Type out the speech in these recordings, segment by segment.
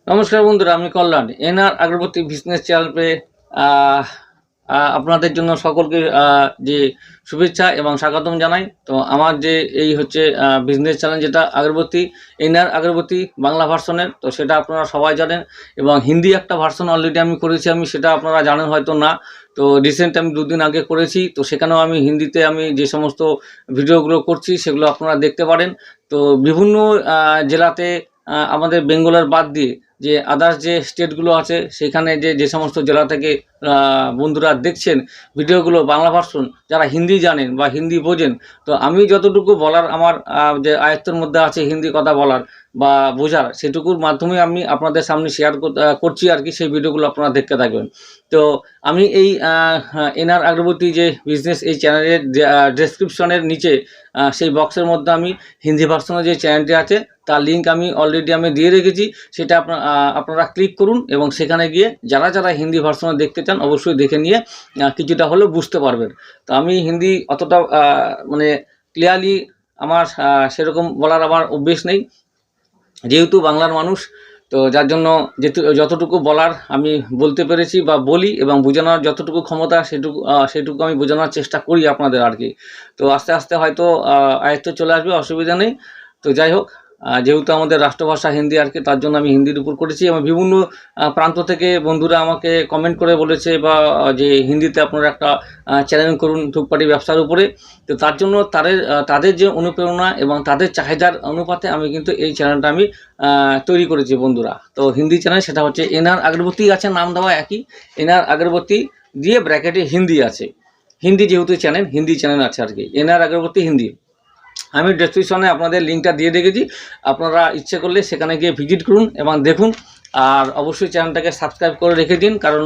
নমস্কার বন্ধুরা, আমি কল্যাণ এনআর আগরবতী বিজনেস চ্যানেলে আহ, আপনাদের জন্য সকলকে যে শুভেচ্ছা এবং স্বাগতম জানাই। তো আমার যে এই হচ্ছে বিজনেস চ্যানেল, যেটা আগরবতী এনআর আগরবতী বাংলা ভার্সনের, তো সেটা আপনারা সবাই জানেন। এবং হিন্দি একটা ভার্সন অলরেডি আমি করেছি, সেটা আপনারা জানেন হয়তো না। তো রিসেন্ট আমি 2 দিন আগে করেছি, তো সেখানেও আমি হিন্দিতে আমি যে সমস্ত ভিডিওগুলো করছি সেগুলো আপনারা দেখতে পারেন। তো বিভিন্ন জেলাতে আমাদের বেঙ্গলের বাদ দিয়ে যে আদার্স যে স্টেটগুলো আছে, সেখানে যে যে সমস্ত জেলা থেকে বন্ধুরা দেখছেন ভিডিওগুলো বাংলা ভার্সন, যারা হিন্দি জানেন বা হিন্দি বোঝেন, তো আমি যতটুকু বলার আমার যে আয়ত্তের মধ্যে আছে হিন্দি কথা বলার বা বোঝার, সেটুকুর মাধ্যমে আমি আপনাদের সামনে শেয়ার করছি আর কি। সেই ভিডিওগুলো আপনারা দেখতে থাকবেন। তো আমি এই এনআর আগরবতী যে বিজনেস, এই চ্যানেলের ডেসক্রিপশনের নিচে সেই বক্সের মধ্যে আমি হিন্দি ভার্সনের যে চ্যানেলটি আছে তার লিঙ্ক আমি অলরেডি দিয়ে রেখেছি। সেটা আপনারা ক্লিক করুন এবং সেখানে গিয়ে যারা যারা হিন্দি ভার্সনে দেখতে চান অবশ্যই দেখে নিয়ে কিছুটা হলেও বুঝতে পারবেন। তো আমি হিন্দি অতটা মানে ক্লিয়ারলি আমার সেরকম বলার আমার অভ্যেস নেই, যেহেতু বাংলার মানুষ। তো যার জন্য যতটুকু বলার আমি বলতে পেরেছি বা বলি, এবং বোঝানোর যতটুকু ক্ষমতা সেটুকু আমি বোঝানোর চেষ্টা করি আপনাদের আর কি। তো আস্তে আস্তে হয়তো আয়ত্তে চলে আসবে, অসুবিধা নেই। তো যাই হোক, যেহেতু আমাদের রাষ্ট্রভাষা হিন্দি আর কি, তার জন্য আমি হিন্দির উপর করেছি। এবং বিভিন্ন প্রান্ত থেকে বন্ধুরা আমাকে কমেন্ট করে বলেছে বা যে হিন্দিতে আপনারা একটা চ্যানেল করুন ধূপকাঠি ব্যবসার উপরে। তো তার জন্য তাদের যে অনুপ্রেরণা এবং তাদের চাহিদার অনুপাতে আমি কিন্তু এই চ্যানেলটা আমি তৈরি করেছি বন্ধুরা। তো হিন্দি চ্যানেল, সেটা হচ্ছে এনআর আগরবতী আছে, নাম দেওয়া একই, এনআর আগরবতী দিয়ে ব্র্যাকেটে হিন্দি আছে। হিন্দি যেহেতু চ্যানেল, হিন্দি চ্যানেল আছে আর কি, এনআর আগরবতী হিন্দি। আমি ডেসক্রিপশনে আপনাদের লিঙ্কটা দিয়ে রেখেছি, আপনারা ইচ্ছে করলে সেখানে গিয়ে ভিজিট করুন এবং দেখুন। আর অবশ্যই চ্যানেলটাকে সাবস্ক্রাইব করে রেখে দিন, কারণ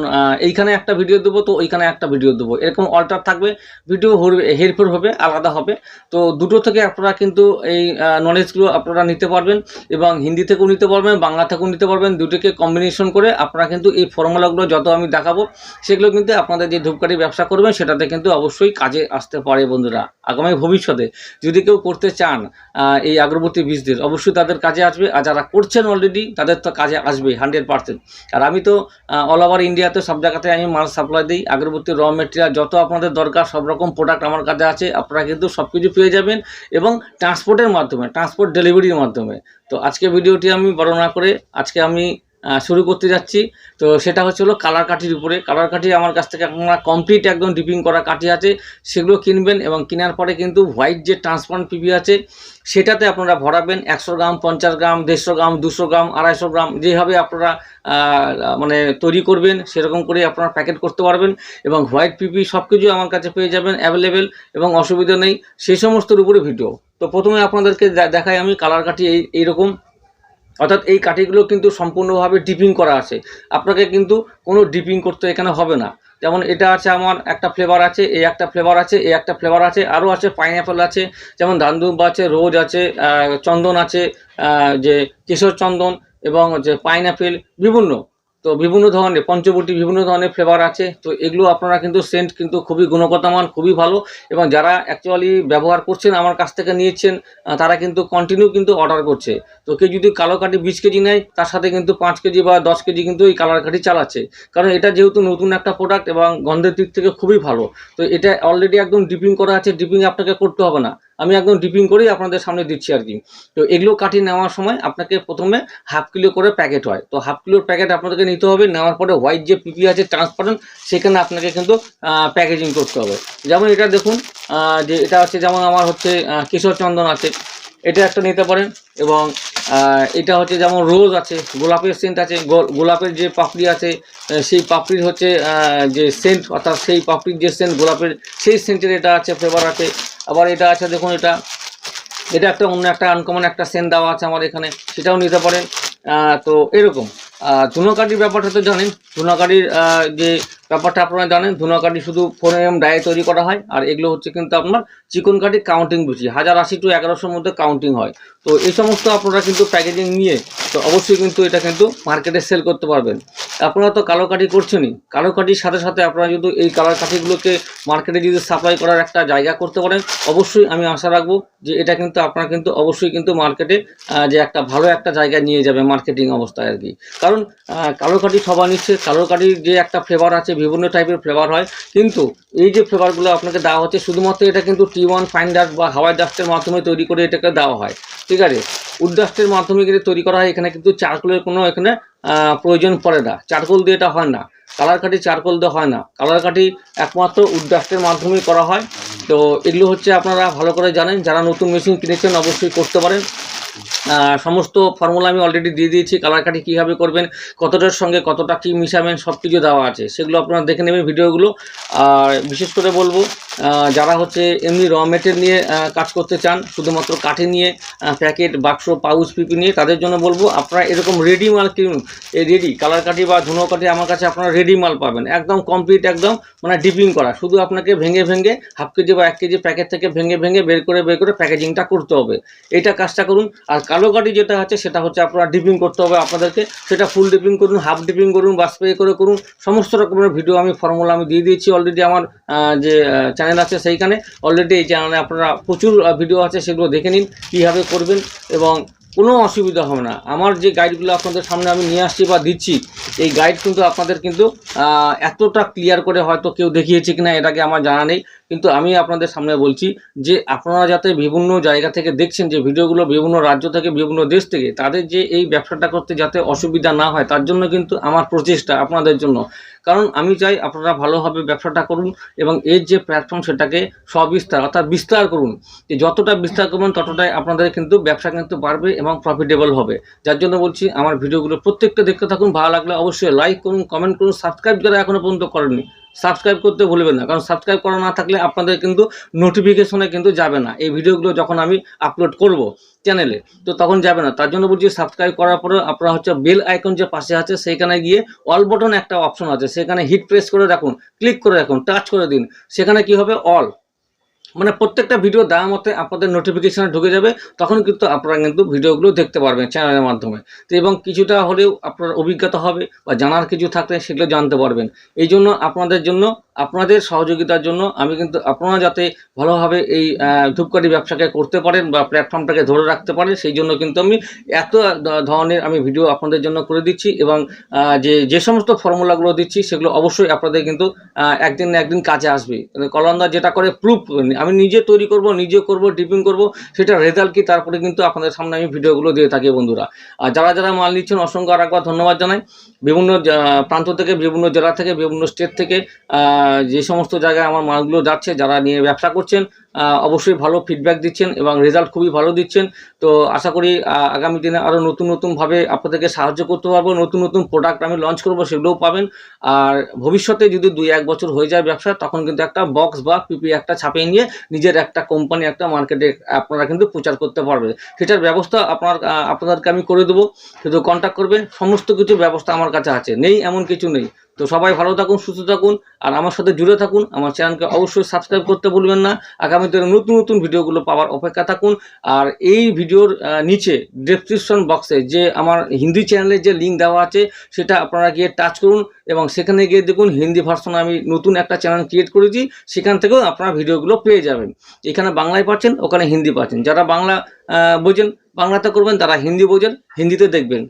এইখানে একটা ভিডিও দেবো তো ওইখানে একটা ভিডিও দেবো, এরকম অল্টার থাকবে, ভিডিও হেরফের হবে, আলাদা হবে। তো দুটো থেকে আপনারা কিন্তু এই নলেজগুলো আপনারা নিতে পারবেন, এবং হিন্দি থেকেও নিতে পারবেন, বাংলা থেকেও নিতে পারবেন। দুটোকে কম্বিনেশন করে আপনারা কিন্তু এই ফর্মুলাগুলো যত আমি দেখাবো, সেগুলো কিন্তু আপনাদের যে ধূপকাঠি ব্যবসা করবেন সেটাতে কিন্তু অবশ্যই কাজে আসতে পারে বন্ধুরা। আগামী ভবিষ্যতে যদি কেউ করতে চান এই আগরবতী বিজনেস, অবশ্যই তাদের কাজে আসবে। আর যারা করছেন অলরেডি, তাদের তো কাজে আসবে 100%। আর আমি তো অল ওভার ইন্ডিয়াতে সব জায়গাতে আমি মাল সাপ্লাই দিই। আগরবতীর র মেটেরিয়াল যত আপনাদের দরকার, সব রকম প্রোডাক্ট আমার কাছে আছে। আপনারা কিন্তু সব কিছু পেয়ে যাবেন, এবং ট্রান্সপোর্টের মাধ্যমে, ট্রান্সপোর্ট ডেলিভারির মাধ্যমে। তো আজকে ভিডিওটি আমি বড় না করে আজকে আমি শুরু করতে যাচ্ছি। তো সেটা হলো কালার কাঠির উপরে। কালার কাঠি আমার কাছ থেকে আপনারা কমপ্লিট একদম ডিপিং করা কাঠি আছে, সেগুলো কিনবেন। এবং কেনার পরে কিন্তু হোয়াইট যে ট্রান্সপারেন্ট পিপি আছে, সেটাতে আপনারা ভরাবেন 100 গ্রাম, 50 গ্রাম, 150 গ্রাম, 200 গ্রাম, 250 গ্রাম, যেভাবে আপনারা মানে তৈরি করবেন সেরকম করে আপনারা প্যাকেট করতে পারবেন। এবং হোয়াইট পিপি সব কিছু আমার কাছে পেয়ে যাবেন অ্যাভেলেবেল, এবং অসুবিধা নেই। সেই সমস্তর উপরে ভিডিও। তো প্রথমে আপনাদেরকে দেখাই আমি কালার কাঠি এইরকম, অর্থাৎ এই কাঠিগুলো কিন্তু সম্পূর্ণভাবে ডিপিং করা আছে। আপনাকে কিন্তু কোনো ডিপিং করতে এখানে হবে না। যেমন এটা আছে, আমার একটা ফ্লেভার আছে, এই একটা ফ্লেভার আছে, এই একটা ফ্লেভার আছে, আরও আছে পাইনঅ্যাপেল আছে, যেমন ধানদুম্বা আছে, রোজ আছে, চন্দন আছে, যে কেশর চন্দন, এবং যে পাইনঅ্যাপেল বিভিন্ন। তো বিভিন্ন ধরনের পঞ্চবটি, বিভিন্ন ধরনের ফ্লেভার আছে। তো এগুলো আপনারা কিন্তু সেন্ট কিন্তু খুবই গুণগত মান, খুবই ভালো। এবং যারা অ্যাকচুয়ালি ব্যবহার করছেন, আমার কাছ থেকে নিয়েছেন, তারা কিন্তু কন্টিনিউ কিন্তু অর্ডার করছে। তো কেউ যদি কালো কাঠি 20 কেজি নেয়, তার সাথে কিন্তু 5 কেজি বা 10 কেজি কিন্তু এই কালার কাঠি চালাচ্ছে, কারণ এটা যেহেতু নতুন একটা প্রোডাক্ট এবং গন্ধের দিক থেকে খুবই ভালো। তো এটা অলরেডি একদম ডিপিং করা আছে, ডিপিং আপনাকে করতে হবে না, আমি একদম ডিপিং করেই আপনাদের সামনে দিচ্ছি আর কি। তো এগুলো কাঠি নেওয়ার সময় আপনাকে প্রথমে হাফ কিলো করে প্যাকেট হয়, তো হাফ কিলোর প্যাকেট আপনাদেরকে নিতে হবে। নেওয়ার পরে হোয়াইট যে পিপি আছে ট্রান্সপারেন্ট, সেখানে আপনাকে কিন্তু প্যাকেজিং করতে হবে। যেমন এটা দেখুন, যে এটা হচ্ছে, যেমন আমার হচ্ছে কিশোর চন্দন আছে, এটা একটা নিতে পারেন। এবং এটা হচ্ছে যেমন রোজ আছে, গোলাপের সেন্ট আছে, গোলাপের যে পাপড়ি আছে, সেই পাপড়ির হচ্ছে যে সেন্ট, অর্থাৎ সেই পাপড়ির যে সেন্ট গোলাপের, সেই সেন্টের এটা আছে, ফ্লেভার আছে। আবার এটা আছে দেখুন, এটা একটা অন্য একটা আনকমন একটা সেন্ট দেওয়া আছে আমার এখানে, সেটাও নিতে পারেন। তো এরকম ধুনোকাঠির ব্যাপারটা তো জানেন। ধুনোকাঠির যে ব্যাপারটা আপনারা জানেন, ধুনোকাঠি শুধু 4 mm ডায়ে তৈরি করা হয়। আর এগুলো হচ্ছে কিন্তু আপনার চিকন কাঠি, কাউন্টিং বেশি, 1080 to 1100 মধ্যে কাউন্টিং হয়। তো এই সমস্ত আপনারা কিন্তু প্যাকেজিং নিয়ে তো অবশ্যই কিন্তু এটা কিন্তু মার্কেটে সেল করতে পারবেন। আপনারা তো কালো কাঠি করছেনই, কালো কাঠির সাথে সাথে আপনারা যদি এই কালার কাঠিগুলোকে মার্কেটে যদি সাপ্লাই করার একটা জায়গা করতে পারেন, অবশ্যই আমি আশা রাখবো যে এটা কিন্তু আপনারা কিন্তু অবশ্যই কিন্তু মার্কেটে যে একটা ভালো একটা জায়গায় নিয়ে যাবে মার্কেটিং অবস্থায় আর কি। কারণ কালো কাঠি সবাই নিচ্ছে, কালো কাঠির যে একটা ফ্লেভার আছে, বিভিন্ন টাইপের ফ্লেভার হয়, কিন্তু এই যে ফ্লেভারগুলো আপনাকে দেওয়া হচ্ছে শুধুমাত্র এটা কিন্তু T1 ফাইন ডাস্ট বা হাওয়াই ডাস্টের মাধ্যমে তৈরি করে এটাকে দেওয়া হয়, ঠিক আছে। উড ডাস্টের মাধ্যমে কিন্তু তৈরি করা হয়, এখানে কিন্তু চারকোলের কোনো এখানে প্রয়োজন পড়ে না, চারকোল দিয়ে এটা হয় না, কালার কাঠি চারকোল দিয়ে হয় না, কালার কাঠি একমাত্র উড ডাস্টের মাধ্যমেই করা হয়। তো এগুলো হচ্ছে আপনারা ভালো করে জানেন, যারা নতুন মেশিন কিনেছেন অবশ্যই করতে পারেন। সমস্ত ফর্মুলা আমি অলরেডি দিয়ে দিয়েছি, কালার কাটি কীভাবে করবেন, কতটার সঙ্গে কতটা কী মিশাবেন, সব কিছু দেওয়া আছে, সেগুলো আপনারা দেখে নেবেন ভিডিওগুলো। আর বিশেষ করে বলবো যারা হচ্ছে এমনি র মেটেরিয়াল নিয়ে কাজ করতে চান, শুধুমাত্র কাঠি নিয়ে প্যাকেট বাক্স পাউচ পিপি নিয়ে, তাদের জন্য বলবো আপনারা এরকম রেডি মাল কিনুন। এই রেডি কালার কাঠি বা ধুনো কাঠি আমার কাছে আপনারা রেডি মাল পাবেন, একদম কমপ্লিট, একদম মানে ডিপিং করা, শুধু আপনাকে ভেঙে ভেঙে হাফ কেজি বা 1 কেজি প্যাকেট থেকে ভেঙে ভেঙে বের করে প্যাকেজিংটা করতে হবে, এইটা কাজটা করুন। আর কালো কাঠি যেটা আছে সেটা হচ্ছে আপনারা ডিপিং করতে হবে আপনাদেরকে, সেটা ফুল ডিপিং করুন, হাফ ডিপিং করুন বা স্প্রে করে করুন, সমস্ত রকমের ভিডিও আমি ফর্মুলা আমি দিয়ে দিয়েছি অলরেডি আমার যে চ্যানেল আছে সেইখানে। অলরেডি এই চ্যানেলে আপনারা প্রচুর ভিডিও আছে, সেগুলো দেখে নিন কীভাবে করবেন এবং কোনো অসুবিধা হবে না। আমার যে গাইডগুলো আপনাদের সামনে আমি নিয়ে আসছি বা দিচ্ছি, এই গাইড কিন্তু আপনাদের কিন্তু এতটা ক্লিয়ার করে হয়তো কেউ দেখিয়েছে কিনা এটাকে আমার জানা নেই, কিন্তু আমি আপনাদের সামনে বলছি যে আপনারা যাতে বিভিন্ন জায়গা থেকে দেখছেন যে ভিডিওগুলো, বিভিন্ন রাজ্য থেকে, বিভিন্ন দেশ থেকে, তাদের যে এই ব্যবসাটা করতে যাতে অসুবিধা না হয়, তার জন্য কিন্তু আমার প্রচেষ্টা আপনাদের জন্য। কারণ আমি চাই আপনারা ভালোভাবে ব্যবসাটা করুন এবং এর যে প্ল্যাটফর্ম সেটাকে সবিস্তার অর্থাৎ বিস্তার করুন, যে যতটা বিস্তার করবেন ততটাই আপনাদের কিন্তু ব্যবসা কিন্তু বাড়বে এবং প্রফিটেবল হবে। যার জন্য বলছি আমার ভিডিওগুলো প্রত্যেকটা দেখতে থাকুন, ভালো লাগলে অবশ্যই লাইক করুন, কমেন্ট করুন, সাবস্ক্রাইব যারা এখনও পর্যন্ত করেননি সাবস্ক্রাইব করতে ভুলবেন না, কারণ সাবস্ক্রাইব করা না থাকলে আপনাদের কিন্তু নোটিফিকেশনে কিন্তু যাবে না এই ভিডিওগুলো যখন আমি আপলোড করব চ্যানেলে, তো তখন যাবে না। তার জন্য বলছি সাবস্ক্রাইব করার পরে আপনারা হচ্ছে বেল আইকন যে পাশে আছে সেইখানে গিয়ে অল বটন একটা অপশন আছে, সেখানে হিট প্রেস করে রাখুন, ক্লিক করে রাখুন, টাচ করে দিন, সেখানে কি হবে অল, মানে প্রত্যেকটা ভিডিও দেওয়া মতে আপনাদের নোটিফিকেশনে ঢুকে যাবে, তখন কিন্তু আপনারা কিন্তু ভিডিওগুলো দেখতে পারবেন চ্যানেলের মাধ্যমে। তো এবং কিছুটা হলেও আপনার অভিজ্ঞতা হবে বা জানার কিছু থাকলে সেগুলো জানতে পারবেন। এই জন্য আপনাদের জন্য, আপনাদের সহযোগিতার জন্য আমি কিন্তু আপনারা যাতে ভালোভাবে এই ধূপকাঠি ব্যবসাকে করতে পারেন বা প্ল্যাটফর্মটাকে ধরে রাখতে পারেন, সেই জন্য কিন্তু আমি এত ধরনের আমি ভিডিও আপনাদের জন্য করে দিচ্ছি এবং যে সমস্ত ফর্মুলাগুলো দিচ্ছি সেগুলো অবশ্যই আপনাদের কিন্তু একদিন না একদিন কাজে আসবে। কলমদা যেটা করে প্রুফ আমি নিজে তৈরি করব, নিজে করব, ডিপিং করব, সেটা রেজাল্ট কি তারপরে কিন্তু আপনাদের সামনে আমি ভিডিওগুলো দিয়ে থাকি বন্ধুরা। আর যারা যারা মাল নিচ্ছেন অসংখ্য আরেকবার ধন্যবাদ জানাই। বিভিন্ন প্রান্ত থেকে, বিভিন্ন জেলা থেকে, বিভিন্ন স্টেট থেকে যে সমস্ত জায়গায় আমার মালগুলো যাচ্ছে, যারা নিয়ে ব্যবসা করছেন অবশ্যই ভালো ফিডব্যাক দিচ্ছেন এবং রেজাল্ট খুবই ভালো দিচ্ছেন। তো আশা করি আগামী দিনে আরও নতুন নতুনভাবে আপনাদেরকে সাহায্য করতে পারবো, নতুন নতুন প্রোডাক্ট আমি লঞ্চ করব, সেগুলোও পাবেন। আর ভবিষ্যতে যদি 2-1 বছর হয়ে যায় ব্যবসা, তখন কিন্তু একটা বক্স বা পিপি একটা ছাপিয়ে নিয়ে নিজের একটা কোম্পানি, একটা মার্কেটে আপনারা কিন্তু প্রচার করতে পারবে, সেটার ব্যবস্থা আপনাদেরকে আমি করে দেবো। শুধু কন্ট্যাক্ট করবেন, সমস্ত কিছু ব্যবস্থা আমার কাছে আছে, নেই এমন কিছু নেই। তো সবাই ভালো থাকুন, সুস্থ থাকুন আর আমার সাথে জুড়ে থাকুন। আমার চ্যানেলকে অবশ্যই সাবস্ক্রাইব করতে ভুলবেন না, আগামীতে নতুন নতুন ভিডিওগুলো পাওয়ার অপেক্ষা থাকুন। আর এই ভিডিওর নিচে ডেসক্রিপশন বক্সে যে আমার হিন্দি চ্যানেলের যে লিঙ্ক দেওয়া আছে, সেটা আপনারা গিয়ে টাচ করুন এবং সেখানে গিয়ে দেখুন হিন্দি ভার্সন আমি নতুন একটা চ্যানেল ক্রিয়েট করেছি, সেখান থেকেও আপনারা ভিডিওগুলো পেয়ে যাবেন। এখানে বাংলায় পাচ্ছেন, ওখানে হিন্দি পাচ্ছেন। যারা বাংলা বোঝেন বাংলাতে করবেন, তারা হিন্দি বোঝেন হিন্দিতে দেখবেন।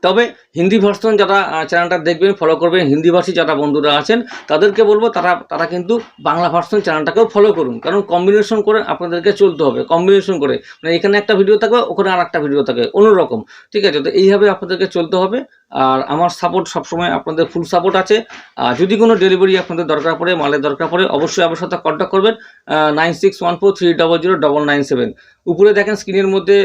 তবে হিন্দি ভার্সন যারা চ্যানেলটা দেখবেন, ফলো করবেন, হিন্দিভাষী যারা বন্ধুরা আছেন তাদেরকে বলবো তারা কিন্তু বাংলা ভার্সন চ্যানেলটাকেও ফলো করুন, কারণ কম্বিনেশন করে আপনাদেরকে চলতে হবে, কম্বিনেশন করে, মানে এখানে একটা ভিডিও থাকবে, ওখানে আর একটা ভিডিও থাকবে অন্যরকম, ঠিক আছে। তো এইভাবে আপনাদেরকে চলতে হবে। আর আমার সাপোর্ট সবসময় আপনাদের ফুল সাপোর্ট আছে। যদি কোনো ডেলিভারি আপনাদের দরকার পড়ে, মালের দরকার পড়ে, অবশ্যই আমার সাথে কন্ট্যাক্ট করবেন 9614300997। উপরে দেখেন স্ক্রিনের মধ্যে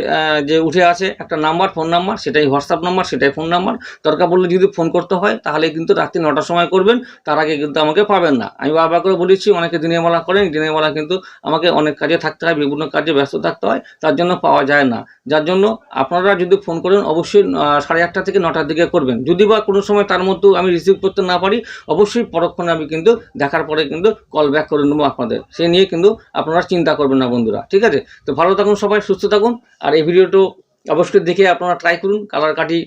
যে উঠে আছে একটা নাম্বার, ফোন নাম্বার, সেটাই হোয়াটসঅ্যাপ নাম্বার, সেটাই ফোন নাম্বার। দরকার পড়লে যদি ফোন করতে হয় তাহলে কিন্তু রাত্রি 9টার সময় করবেন, তার আগে কিন্তু আমাকে পাবেন না। আমি বারবার করে বলেছি, অনেকে দিনের বেলা করেন, দিনের বেলা কিন্তু আমাকে অনেক কাজে থাকতে হয়, বিভিন্ন কাজে ব্যস্ত থাকতে হয়, তার জন্য পাওয়া যায় না। যার জন্য আপনারা যদি ফোন করেন অবশ্যই 8:30 থেকে 9টার দিকে করবেন। যদি বা কোনো সময় তার মধ্যেও আমি রিসিভ করতে না পারি, অবশ্যই পরক্ষণে আমি কিন্তু দেখার পরে কিন্তু কল ব্যাক করে নেবো আপনাদের, সে নিয়ে কিন্তু আপনারা চিন্তা করবেন না বন্ধুরা, ঠিক আছে। তো ভালো থাকুন সবাই, সুস্থ থাকুন। আর এই ভিডিওটা অবশ্যই দেখে আপনারা ট্রাই করুন। কালার কাঠি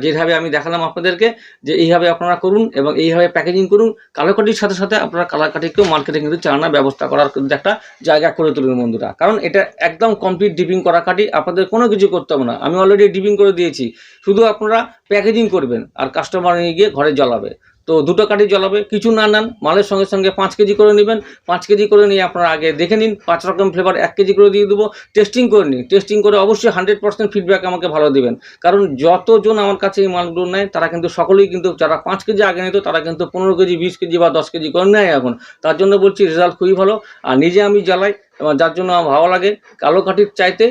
যেভাবে আমি দেখালাম আপনাদেরকে, যে এইভাবে আপনারা করুন এবং এইভাবে প্যাকেজিং করুন। কালার কাঠির সাথে সাথে আপনারা কালার কাঠিকেও মার্কেটে কিন্তু চালানোর ব্যবস্থা করার কিন্তু একটা জায়গা করে তুলুন বন্ধুরা। কারণ এটা একদম কমপ্লিট ডিপিং করা কাঠি, আপনাদের কোনো কিছু করতে হবে না। আমি অলরেডি ডিপিং করে দিয়েছি, শুধু আপনারা প্যাকেজিং করবেন আর কাস্টমার নিয়ে গিয়ে ঘরে জ্বালাবে। তো দুটো কাঠি জ্বালাবে, কিছু না নেন, মালের সঙ্গে সঙ্গে 5 কেজি করে নেবেন। 5 কেজি করে নিয়ে আপনারা আগে দেখে নিন, 5 রকম ফ্লেভার 1 কেজি করে দিয়ে দেবো। টেস্টিং করে নিন, টেস্টিং করে অবশ্যই 100% ফিডব্যাক আমাকে ভালো দেবেন। কারণ যতজন আমার কাছে এই মালগুলো নেয় তারা কিন্তু সকলেই কিন্তু, যারা 5 কেজি আগে নিত তারা কিন্তু 15 কেজি, 20 কেজি বা 10 কেজি করে নেয় এখন। তার জন্য বলছি রেজাল্ট খুবই ভালো। আর নিজে আমি জ্বালাই এবং যার জন্য আমার ভালো লাগে। কালো কাঠির চাইতে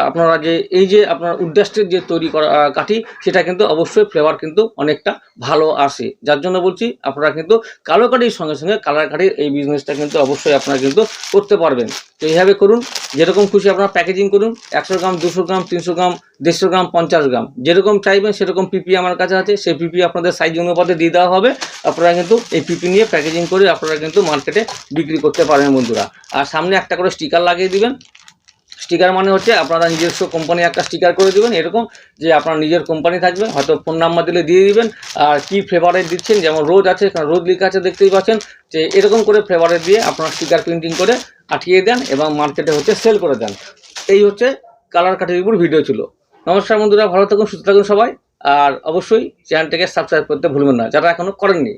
আপনারা যে এই যে আপনার উডডাস্টের যে তৈরি করা কাঠি, সেটা কিন্তু অবশ্যই ফ্লেভার কিন্তু অনেকটা ভালো আসে। যার জন্য বলছি আপনারা কিন্তু কালো কাঠির সঙ্গে সঙ্গে কালার কাঠির এই বিজনেসটা কিন্তু অবশ্যই আপনারা কিন্তু করতে পারবেন। তো এইভাবে করুন, যেরকম খুশি আপনারা প্যাকেজিং করুন। 100 গ্রাম, 200 গ্রাম, 300 গ্রাম, 150 গ্রাম, 50 গ্রাম, যেরকম চাইবেন সেরকম পিপি আমার কাছে আছে। সেই পিপি আপনাদের সাইজ অনুপাতে দিয়ে দেওয়া হবে। আপনারা কিন্তু এই পিপি নিয়ে প্যাকেজিং করে আপনারা কিন্তু মার্কেটে বিক্রি করতে পারবেন বন্ধুরা। আর সামনে একটা করে স্টিকার লাগিয়ে দিবেন। স্টিকার মানে হচ্ছে আপনারা নিজস্ব কোম্পানি একটা স্টিকার করে দিবেন, এরকম যে আপনার নিজের কোম্পানি থাকবে, হয়তো ফোন নাম্বার দিলে দিয়ে দিবেন। আর কি ফ্লেভারের দিচ্ছেন, যেমন রোজ আছে, এখানে রোজ লেখা আছে দেখতেই পাচ্ছেন, যে এরকম করে ফ্লেভারের দিয়ে আপনারা স্টিকার প্রিন্টিং করে আঠিয়ে দেন এবং মার্কেটে হচ্ছে সেল করে দেন। এই হচ্ছে কালার কাঠির উপর ভিডিও ছিল। নমস্কার বন্ধুরা, ভালো থাকুন, সুস্থ থাকুন সবাই। আর অবশ্যই চ্যানেলটাকে সাবস্ক্রাইব করতে ভুলবেন না যারা এখনো করেননি।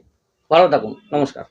ভালো থাকুন, নমস্কার।